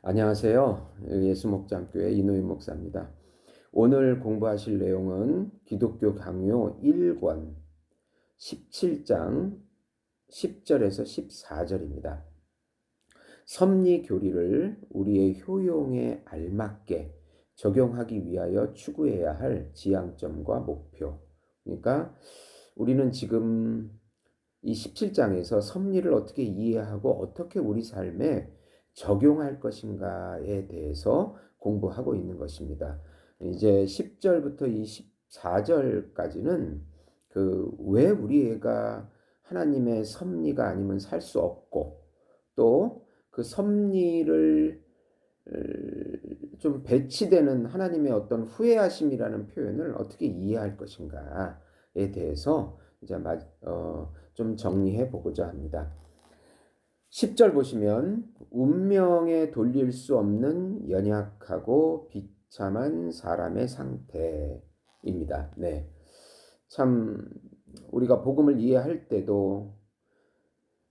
안녕하세요. 예수목장교회 이노희 목사입니다. 오늘 공부하실 내용은 기독교 강요 1권 17장 10절에서 14절입니다. 섭리 교리를 우리의 효용에 알맞게 적용하기 위하여 추구해야 할 지향점과 목표. 그러니까 우리는 지금 이 17장에서 섭리를 어떻게 이해하고 어떻게 우리 삶에 적용할 것인가에 대해서 공부하고 있는 것입니다. 이제 10절부터 24절까지는 왜 우리가 하나님의 섭리가 아니면 살 수 없고 또 그 섭리를 좀 배치되는 하나님의 어떤 후회하심이라는 표현을 어떻게 이해할 것인가에 대해서 이제 좀 정리해 보고자 합니다. 10절 보시면 운명에 돌릴 수 없는 연약하고 비참한 사람의 상태입니다. 네. 참 우리가 복음을 이해할 때도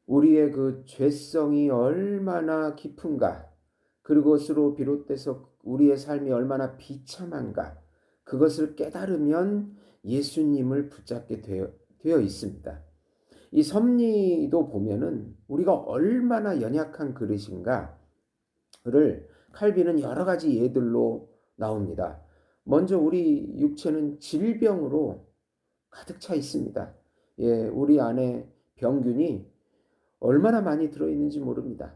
우리의 그 죄성이 얼마나 깊은가, 그것으로 비롯돼서 우리의 삶이 얼마나 비참한가, 그것을 깨달으면 예수님을 붙잡게 되어 있습니다. 이 섭리도 보면은 우리가 얼마나 연약한 그릇인가를 칼빈은 여러 가지 예들로 나옵니다. 먼저 우리 육체는 질병으로 가득 차 있습니다. 우리 안에 병균이 얼마나 많이 들어있는지 모릅니다.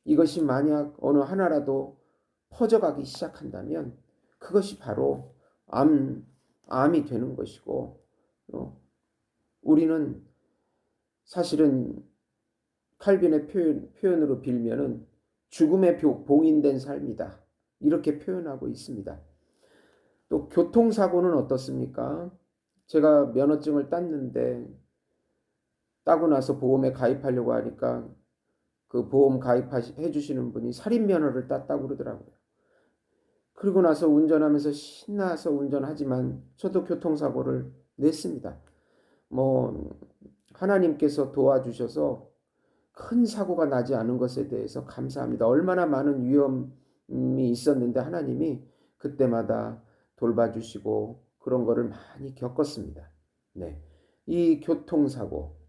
이것이 만약 어느 하나라도 퍼져가기 시작한다면 그것이 바로 암이 되는 것이고, 우리는 사실은 칼빈의 표현으로 빌면은 죽음의 봉인된 삶이다, 이렇게 표현하고 있습니다. 또 교통사고는 어떻습니까? 제가 면허증을 땄는데 따고 나서 보험에 가입하려고 하니까 그 보험 가입해 주시는 분이 살인면허를 땄다고 그러더라고요. 그러고 나서 운전하면서 신나서 운전하지만 저도 교통사고를 냈습니다. 뭐 하나님께서 도와주셔서 큰 사고가 나지 않은 것에 대해서 감사합니다. 얼마나 많은 위험이 있었는데 하나님이 그때마다 돌봐주시고 그런 거를 많이 겪었습니다. 네. 이 교통사고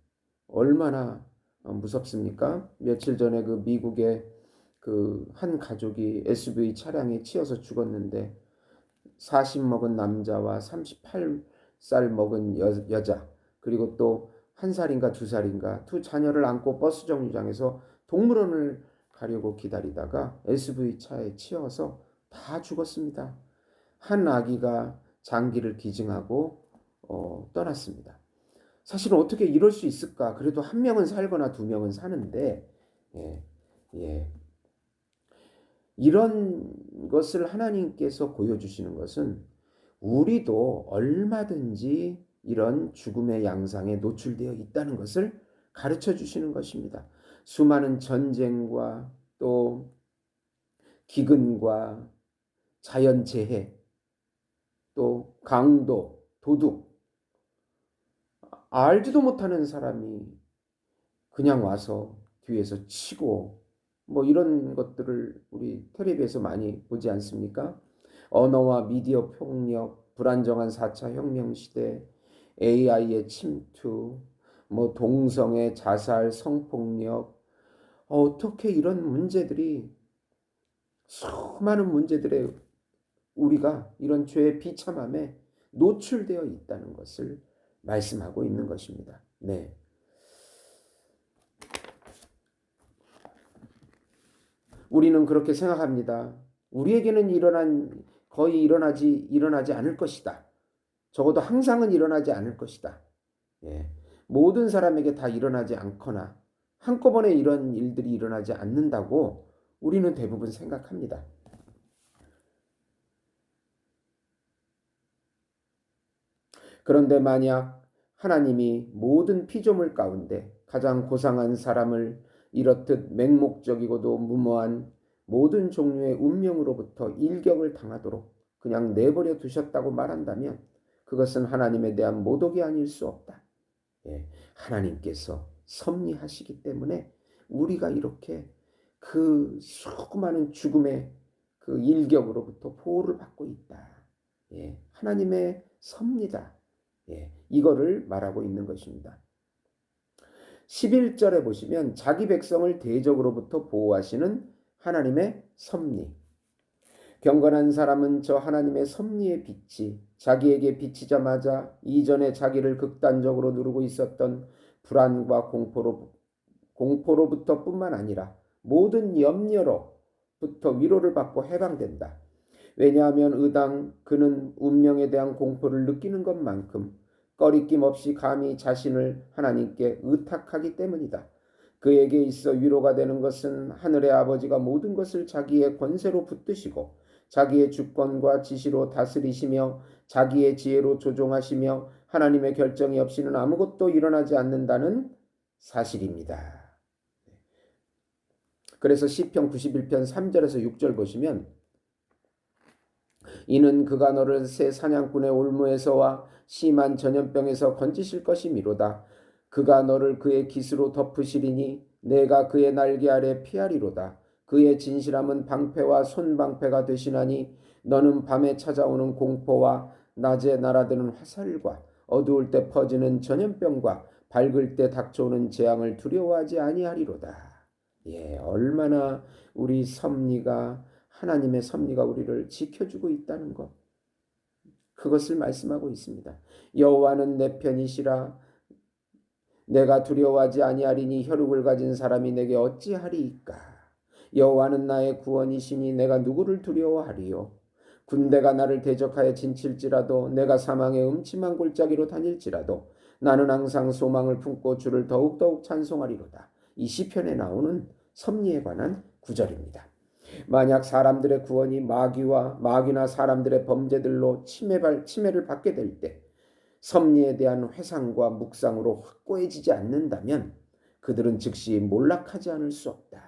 얼마나 무섭습니까? 며칠 전에 그 미국의 그 한 가족이 SUV 차량에 치여서 죽었는데 40 먹은 남자와 38살 먹은 여자, 그리고 또 1살인가 2살인가 두 자녀를 안고 버스 정류장에서 동물원을 가려고 기다리다가 SUV 차에 치여서 다 죽었습니다. 한 아기가 장기를 기증하고 떠났습니다. 사실은 어떻게 이럴 수 있을까? 그래도 한 명은 살거나 두 명은 사는데, 예, 예. 이런 것을 하나님께서 보여주시는 것은 우리도 얼마든지 이런 죽음의 양상에 노출되어 있다는 것을 가르쳐 주시는 것입니다. 수많은 전쟁과 또 기근과 자연재해, 또 강도, 도둑, 알지도 못하는 사람이 그냥 와서 뒤에서 치고 뭐 이런 것들을 우리 텔레비에서 많이 보지 않습니까? 언어와 미디어 폭력, 불안정한 4차 혁명 시대, AI의 침투, 뭐 동성애, 자살, 성폭력, 어떻게 이런 문제들이, 수많은 문제들에 우리가 이런 죄의 비참함에 노출되어 있다는 것을 말씀하고 있는 것입니다. 네. 우리는 그렇게 생각합니다. 우리에게는 거의 일어나지 않을 것이다. 적어도 항상은 일어나지 않을 것이다. 예. 모든 사람에게 다 일어나지 않거나 한꺼번에 이런 일들이 일어나지 않는다고 우리는 대부분 생각합니다. 그런데 만약 하나님이 모든 피조물 가운데 가장 고상한 사람을 이렇듯 맹목적이고도 무모한 모든 종류의 운명으로부터 일격을 당하도록 그냥 내버려 두셨다고 말한다면 그것은 하나님에 대한 모독이 아닐 수 없다. 하나님께서 섭리하시기 때문에 우리가 이렇게 그 수많은 죽음의 그 일격으로부터 보호를 받고 있다. 예, 하나님의 섭니다. 예, 이거를 말하고 있는 것입니다. 11절에 보시면 자기 백성을 대적으로부터 보호하시는 하나님의 섭리. 경건한 사람은 저 하나님의 섭리의 빛이 자기에게 비치자마자 이전에 자기를 극단적으로 누르고 있었던 불안과 공포로부터 뿐만 아니라 모든 염려로부터 위로를 받고 해방된다. 왜냐하면 그는 운명에 대한 공포를 느끼는 것만큼 꺼리낌 없이 감히 자신을 하나님께 의탁하기 때문이다. 그에게 있어 위로가 되는 것은 하늘의 아버지가 모든 것을 자기의 권세로 붙드시고 자기의 주권과 지시로 다스리시며 자기의 지혜로 조종하시며 하나님의 결정이 없이는 아무것도 일어나지 않는다는 사실입니다. 그래서 시편 91편 3절에서 6절 보시면 이는 그가 너를 새 사냥꾼의 올무에서와 심한 전염병에서 건지실 것이미로다. 그가 너를 그의 깃으로 덮으시리니 내가 그의 날개 아래 피하리로다. 그의 진실함은 방패와 손방패가 되시나니 너는 밤에 찾아오는 공포와 낮에 날아드는 화살과 어두울 때 퍼지는 전염병과 밝을 때 닥쳐오는 재앙을 두려워하지 아니하리로다. 예, 얼마나 우리 섭리가 하나님의 섭리가 우리를 지켜주고 있다는 것. 그것을 말씀하고 있습니다. 여호와는 내 편이시라 내가 두려워하지 아니하리니 혈육을 가진 사람이 내게 어찌하리이까. 여호와는 나의 구원이시니 내가 누구를 두려워하리요. 군대가 나를 대적하여 진칠지라도 내가 사망의 음침한 골짜기로 다닐지라도 나는 항상 소망을 품고 주를 더욱더욱 찬송하리로다. 이 시편에 나오는 섭리에 관한 구절입니다. 만약 사람들의 구원이 마귀나 사람들의 범죄들로 침해를 받게 될 때 섭리에 대한 회상과 묵상으로 확고해지지 않는다면 그들은 즉시 몰락하지 않을 수 없다.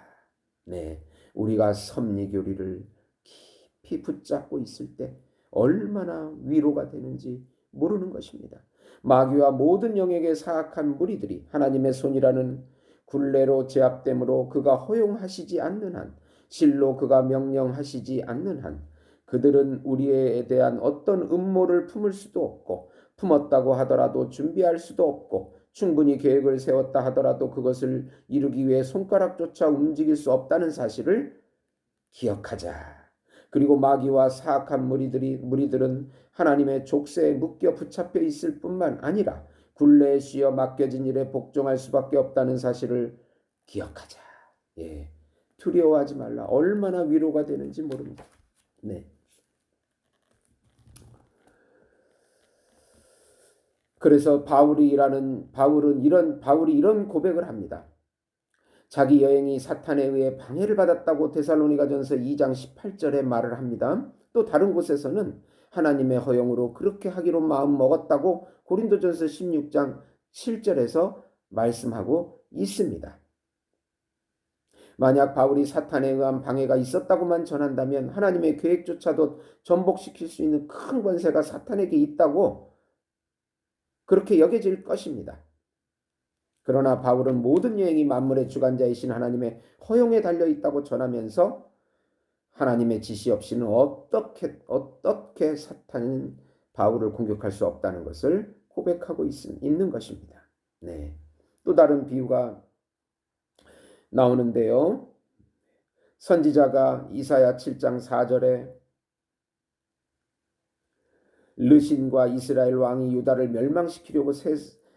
네, 우리가 섭리 교리를 깊이 붙잡고 있을 때 얼마나 위로가 되는지 모르는 것입니다. 마귀와 모든 영에게 사악한 무리들이 하나님의 손이라는 굴레로 제압됨으로 그가 허용하시지 않는 한 실로 그가 명령하시지 않는 한 그들은 우리에 대한 어떤 음모를 품을 수도 없고 품었다고 하더라도 준비할 수도 없고 충분히 계획을 세웠다 하더라도 그것을 이루기 위해 손가락조차 움직일 수 없다는 사실을 기억하자. 그리고 마귀와 사악한 무리들은 하나님의 족쇄에 묶여 붙잡혀 있을 뿐만 아니라 굴레에 씌어 맡겨진 일에 복종할 수밖에 없다는 사실을 기억하자. 예, 두려워하지 말라. 얼마나 위로가 되는지 모릅니다. 네. 그래서 바울이 이런 고백을 합니다. 자기 여행이 사탄에 의해 방해를 받았다고 데살로니가전서 2장 18절에 말을 합니다. 또 다른 곳에서는 하나님의 허용으로 그렇게 하기로 마음 먹었다고 고린도전서 16장 7절에서 말씀하고 있습니다. 만약 바울이 사탄에 의한 방해가 있었다고만 전한다면 하나님의 계획조차도 전복시킬 수 있는 큰 권세가 사탄에게 있다고 그렇게 여겨질 것입니다. 그러나 바울은 모든 여행이 만물의 주관자이신 하나님의 허용에 달려있다고 전하면서 하나님의 지시 없이는 어떻게 사탄은 바울을 공격할 수 없다는 것을 고백하고 있는 것입니다. 네. 또 다른 비유가 나오는데요. 선지자가 이사야 7장 4절에 르신과 이스라엘 왕이 유다를 멸망시키려고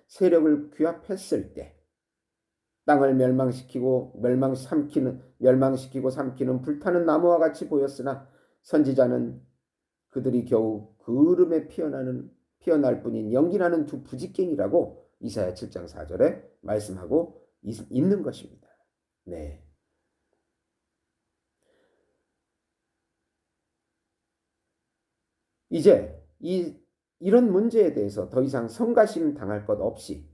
세력을 규합했을 때 땅을 멸망시키고 삼키는 불타는 나무와 같이 보였으나 선지자는 그들이 겨우 그름에 피어날 뿐인 연기나는 두 부직갱이라고 이사야 7장 4절에 말씀하고 있는 것입니다. 네. 이제 이런 문제에 대해서 더 이상 성가심 당할 것 없이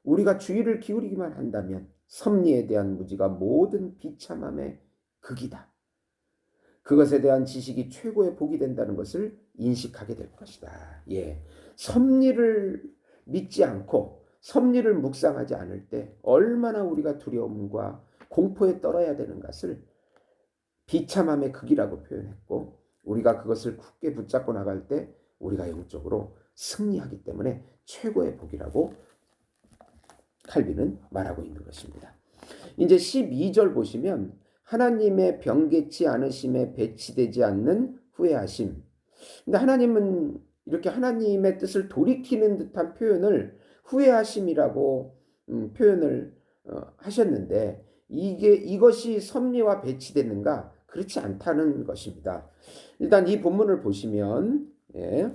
우리가 주의를 기울이기만 한다면 섭리에 대한 무지가 모든 비참함의 극이다. 그것에 대한 지식이 최고의 복이 된다는 것을 인식하게 될 것이다. 예, 섭리를 믿지 않고 섭리를 묵상하지 않을 때 얼마나 우리가 두려움과 공포에 떨어야 되는 것을 비참함의 극이라고 표현했고, 우리가 그것을 굳게 붙잡고 나갈 때 우리가 영적으로 승리하기 때문에 최고의 복이라고 칼빈은 말하고 있는 것입니다. 이제 12절 보시면 하나님의 변개치 않으심에 배치되지 않는 후회하심. 근데 하나님은 이렇게 하나님의 뜻을 돌이키는 듯한 표현을 후회하심이라고 표현을 하셨는데, 이것이 섭리와 배치되는가? 그렇지 않다는 것입니다. 일단 이 본문을 보시면, 예,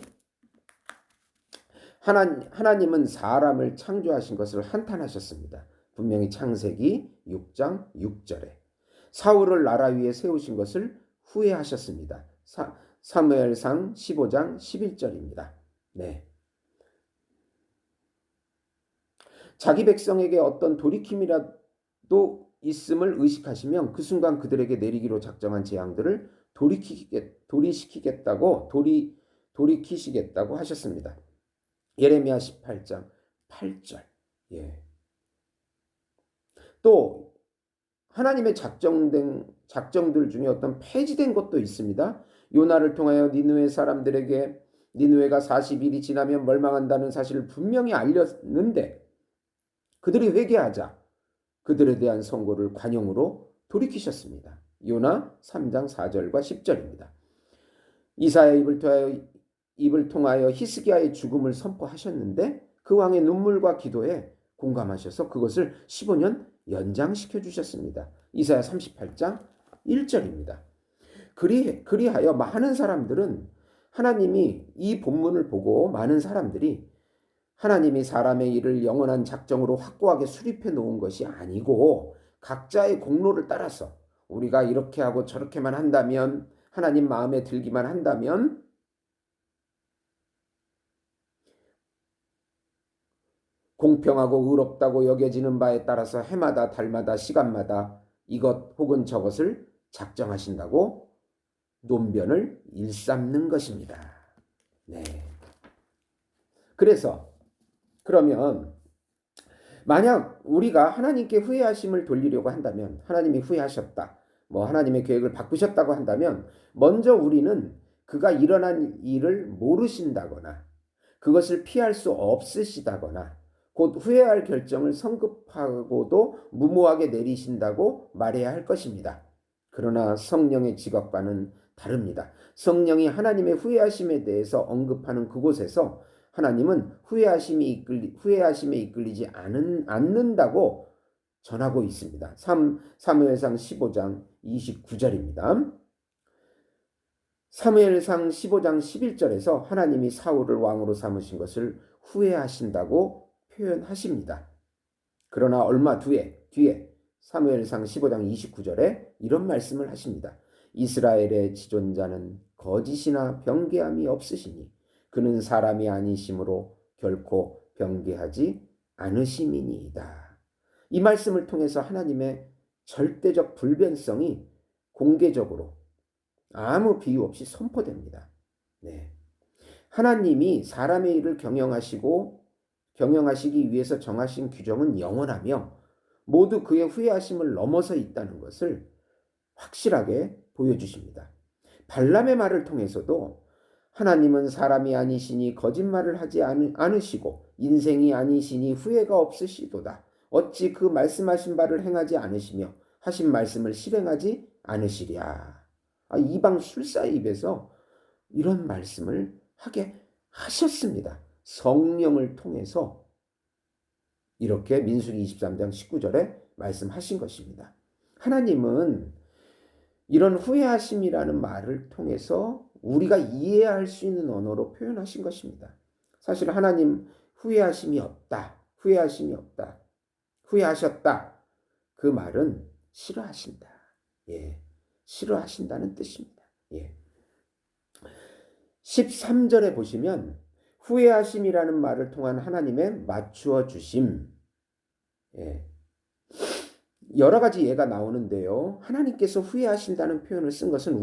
하나님은 사람을 창조하신 것을 한탄하셨습니다. 분명히 창세기 6장 6절에 사울을 나라 위에 세우신 것을 후회하셨습니다. 사무엘상 15장 11절입니다. 네. 자기 백성에게 어떤 돌이킴이라도 있음을 의식하시면 그 순간 그들에게 내리기로 작정한 재앙들을 돌이키시겠다고 하셨습니다. 예레미야 18장 8절. 예. 또 하나님의 작정들 중에 어떤 폐지된 것도 있습니다. 요나를 통하여 니느웨 사람들에게 니느웨가 40일이 지나면 멸망한다는 사실을 분명히 알렸는데 그들이 회개하자 그들에 대한 선고를 관용으로 돌이키셨습니다. 요나 3장 4절과 10절입니다. 이사야의 입을 통하여 히스기야의 죽음을 선포하셨는데 그 왕의 눈물과 기도에 공감하셔서 그것을 15년 연장시켜 주셨습니다. 이사야 38장 1절입니다. 그리하여 많은 사람들은 하나님이 이 본문을 보고 많은 사람들이 하나님이 사람의 일을 영원한 작정으로 확고하게 수립해 놓은 것이 아니고 각자의 공로를 따라서 우리가 이렇게 하고 저렇게만 한다면 하나님 마음에 들기만 한다면 공평하고 의롭다고 여겨지는 바에 따라서 해마다 달마다 시간마다 이것 혹은 저것을 작정하신다고 논변을 일삼는 것입니다. 네. 그러면 만약 우리가 하나님께 후회하심을 돌리려고 한다면 하나님이 후회하셨다. 하나님의 계획을 바꾸셨다고 한다면 먼저 우리는 그가 일어난 일을 모르신다거나 그것을 피할 수 없으시다거나 곧 후회할 결정을 성급하고도 무모하게 내리신다고 말해야 할 것입니다. 그러나 성령의 지각과는 다릅니다. 성령이 하나님의 후회하심에 대해서 언급하는 그곳에서 하나님은 후회하심에 이끌리지 않는다고 전하고 있습니다. 사무엘상 15장 29절입니다. 사무엘상 15장 11절에서 하나님이 사울을 왕으로 삼으신 것을 후회하신다고 표현하십니다. 그러나 얼마 뒤에 사무엘상 15장 29절에 이런 말씀을 하십니다. 이스라엘의 지존자는 거짓이나 변개함이 없으시니 그는 사람이 아니심으로 결코 변개하지 않으심이니이다. 이 말씀을 통해서 하나님의 절대적 불변성이 공개적으로 아무 비유 없이 선포됩니다. 네. 하나님이 사람의 일을 경영하시기 위해서 정하신 규정은 영원하며 모두 그의 후회하심을 넘어서 있다는 것을 확실하게 보여주십니다. 발람의 말을 통해서도 하나님은 사람이 아니시니 거짓말을 하지 않으시고 인생이 아니시니 후회가 없으시도다. 어찌 그 말씀하신 바를 행하지 않으시며 하신 말씀을 실행하지 않으시랴. 이방 술사의 입에서 이런 말씀을 하게 하셨습니다. 성령을 통해서 이렇게 민수기 23장 19절에 말씀하신 것입니다. 하나님은 이런 후회하심이라는 말을 통해서 우리가 이해할 수 있는 언어로 표현하신 것입니다. 사실 하나님 후회하심이 없다. 후회하셨다. 그 말은 싫어하신다. 예. 싫어하신다는 뜻입니다. 예. 13절에 보시면 후회하심이라는 말을 통한 하나님의 맞추어 주심. 예. 여러 가지 예가 나오는데요. 하나님께서 후회하신다는 표현을 쓴 것은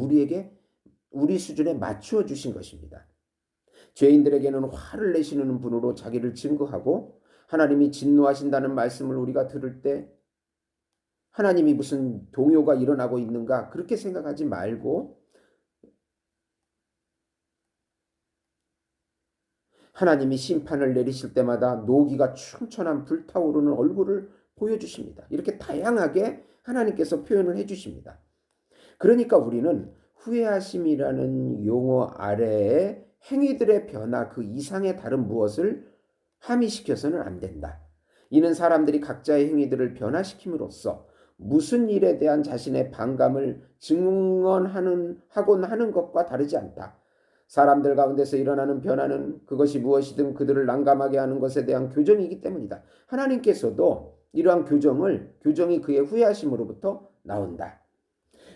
우리 수준에 맞추어 주신 것입니다. 죄인들에게는 화를 내시는 분으로 자기를 증거하고 하나님이 진노하신다는 말씀을 우리가 들을 때 하나님이 무슨 동요가 일어나고 있는가 그렇게 생각하지 말고 하나님이 심판을 내리실 때마다 노기가 충천한 불타오르는 얼굴을 보여주십니다. 이렇게 다양하게 하나님께서 표현을 해주십니다. 그러니까 우리는 후회하심이라는 용어 아래에 행위들의 변화 그 이상의 다른 무엇을 함의시켜서는 안 된다. 이는 사람들이 각자의 행위들을 변화시킴으로써 무슨 일에 대한 자신의 반감을 증언하곤 하는 것과 다르지 않다. 사람들 가운데서 일어나는 변화는 그것이 무엇이든 그들을 난감하게 하는 것에 대한 교정이기 때문이다. 하나님께서도 이러한 교정이 그의 후회하심으로부터 나온다.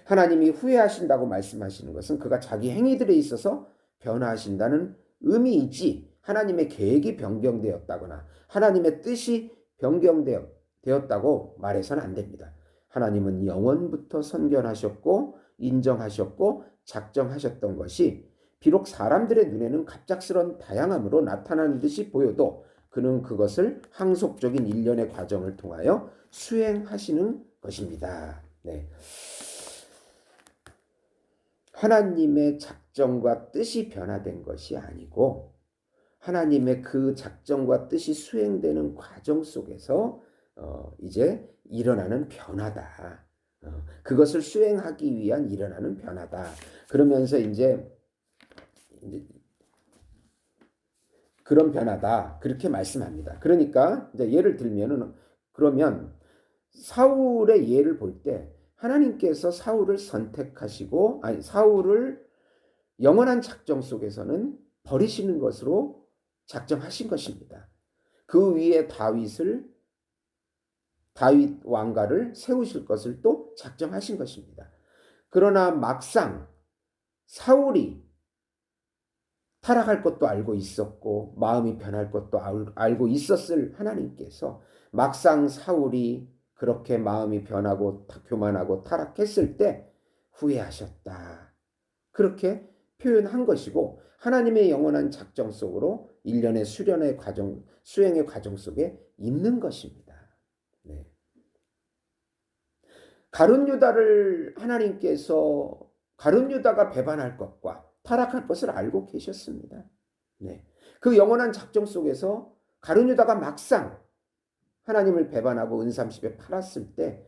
하나님이 후회하신다고 말씀하시는 것은 그가 자기 행위들에 있어서 변화하신다는 의미이지 하나님의 계획이 변경되었다거나 하나님의 뜻이 변경되었다고 말해서는 안 됩니다. 하나님은 영원부터 선견하셨고 인정하셨고 작정하셨던 것이 비록 사람들의 눈에는 갑작스런 다양함으로 나타나는 듯이 보여도 그는 그것을 항속적인 일련의 과정을 통하여 수행하시는 것입니다. 네. 하나님의 작정과 뜻이 변화된 것이 아니고 하나님의 그 작정과 뜻이 수행되는 과정 속에서 이제 일어나는 변화다. 그것을 수행하기 위한 일어나는 변화다. 그러면서 이제 그런 변화다. 그렇게 말씀합니다. 그러니까 이제 예를 들면은 그러면 사울의 예를 볼 때 하나님께서 사울을 선택하시고 사울을 영원한 작정 속에서는 버리시는 것으로 작정하신 것입니다. 그 위에 다윗 왕가를 세우실 것을 또 작정하신 것입니다. 그러나 막상 사울이 타락할 것도 알고 있었고 마음이 변할 것도 알고 있었을 하나님께서 막상 사울이 그렇게 마음이 변하고 교만하고 타락했을 때 후회하셨다. 그렇게 표현한 것이고 하나님의 영원한 작정 속으로 일련의 수행의 과정 속에 있는 것입니다. 네. 가룟 유다가 배반할 것과 타락할 것을 알고 계셨습니다. 네. 그 영원한 작정 속에서 가룟 유다가 막상 하나님을 배반하고 은삼십에 팔았을 때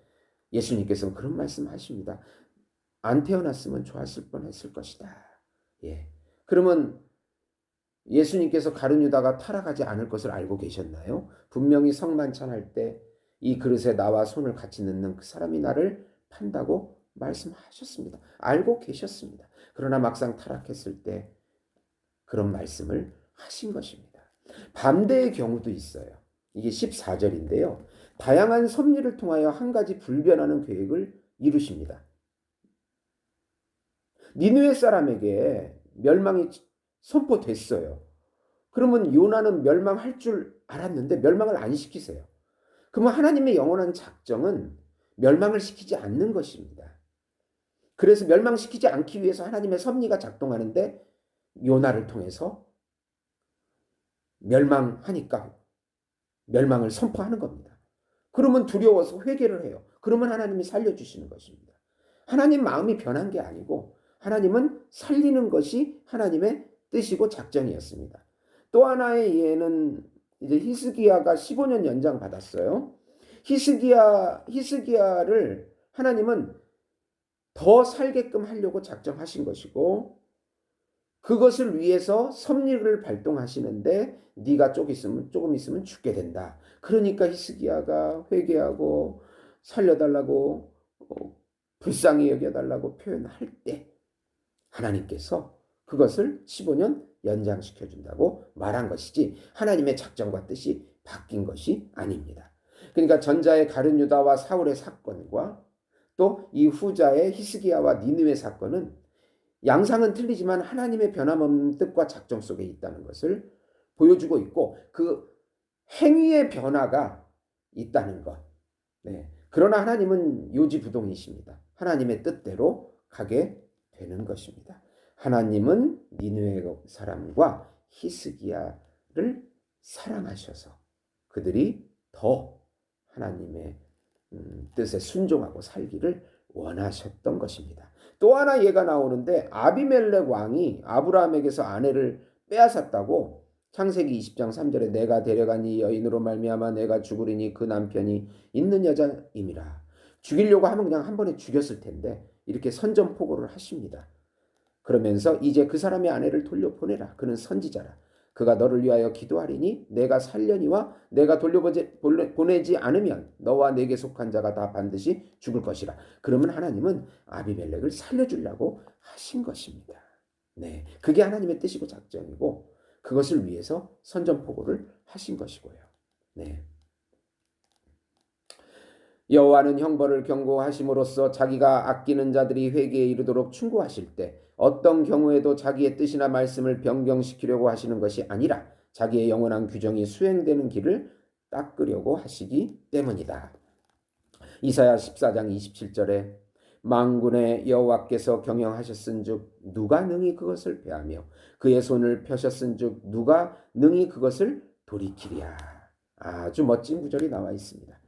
예수님께서는 그런 말씀하십니다. 안 태어났으면 좋았을 뻔했을 것이다. 예. 그러면 예수님께서 가룟 유다가 타락하지 않을 것을 알고 계셨나요? 분명히 성만찬할 때 이 그릇에 나와 손을 같이 넣는 그 사람이 나를 판다고 말씀하셨습니다. 알고 계셨습니다. 그러나 막상 타락했을 때 그런 말씀을 하신 것입니다. 반대의 경우도 있어요. 이게 14절인데요. 다양한 섭리를 통하여 한 가지 불변하는 계획을 이루십니다. 니느웨 사람에게 멸망이 선포됐어요. 그러면 요나는 멸망할 줄 알았는데 멸망을 안 시키세요. 그러면 하나님의 영원한 작정은 멸망을 시키지 않는 것입니다. 그래서 멸망시키지 않기 위해서 하나님의 섭리가 작동하는데 요나를 통해서 멸망하니까 멸망을 선포하는 겁니다. 그러면 두려워서 회개를 해요. 그러면 하나님이 살려주시는 것입니다. 하나님 마음이 변한 게 아니고 하나님은 살리는 것이 하나님의 뜻이고 작정이었습니다. 또 하나의 예는 이제 히스기야가 15년 연장 받았어요. 히스기야를 하나님은 더 살게끔 하려고 작정하신 것이고 그것을 위해서 섭리를 발동하시는데 네가 조금 있으면 죽게 된다. 그러니까 히스기야가 회개하고 살려달라고 불쌍히 여겨달라고 표현할 때 하나님께서 그것을 15년 연장시켜준다고 말한 것이지 하나님의 작정과 뜻이 바뀐 것이 아닙니다. 그러니까 전자의 가룟 유다와 사울의 사건과 또 이 후자의 히스기야와 니느웨 사건은 양상은 틀리지만 하나님의 변함없는 뜻과 작정 속에 있다는 것을 보여주고 있고 그 행위의 변화가 있다는 것. 네. 그러나 하나님은 요지부동이십니다. 하나님의 뜻대로 가게 되는 것입니다. 하나님은 니느웨 사람과 히스기야를 사랑하셔서 그들이 더 하나님의 뜻에 순종하고 살기를 원하셨던 것입니다. 또 하나 예가 나오는데 아비멜렉 왕이 아브라함에게서 아내를 빼앗았다고 창세기 20장 3절에 내가 데려간 이 여인으로 말미암아 내가 죽으리니 그 남편이 있는 여자임이라. 죽이려고 하면 그냥 한 번에 죽였을 텐데 이렇게 선전포고를 하십니다. 그러면서 이제 그 사람의 아내를 돌려보내라. 그는 선지자라. 그가 너를 위하여 기도하리니 내가 살려니와 내가 돌려보내지 않으면 너와 내게 속한 자가 다 반드시 죽을 것이라. 그러면 하나님은 아비멜렉을 살려주려고 하신 것입니다. 네, 그게 하나님의 뜻이고 작정이고 그것을 위해서 선전포고를 하신 것이고요. 네. 여호와는 형벌을 경고하심으로써 자기가 아끼는 자들이 회개에 이르도록 충고하실 때 어떤 경우에도 자기의 뜻이나 말씀을 변경시키려고 하시는 것이 아니라 자기의 영원한 규정이 수행되는 길을 닦으려고 하시기 때문이다. 이사야 14장 27절에 만군의 여호와께서 경영하셨은즉 누가 능히 그것을 패하며 그의 손을 펴셨은즉 누가 능히 그것을 돌이키랴. 아주 멋진 구절이 나와 있습니다.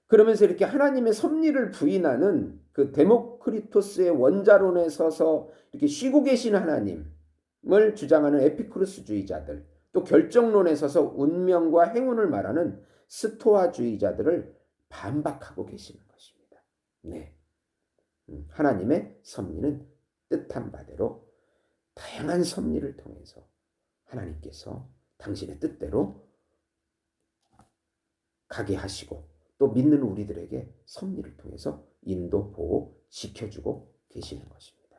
그러면서 이렇게 하나님의 섭리를 부인하는 그 데모크리토스의 원자론에 서서 이렇게 쉬고 계신 하나님을 주장하는 에피쿠르스주의자들, 또 결정론에 서서 운명과 행운을 말하는 스토아주의자들을 반박하고 계시는 것입니다. 네, 하나님의 섭리는 뜻한 바대로 다양한 섭리를 통해서 하나님께서 당신의 뜻대로 가게 하시고 또 믿는 우리들에게 섭리를 통해서 인도, 보호, 지켜주고 계시는 것입니다.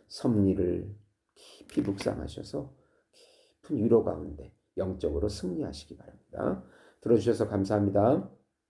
섭리를 깊이 묵상하셔서 깊은 위로 가운데 영적으로 승리하시기 바랍니다. 들어주셔서 감사합니다.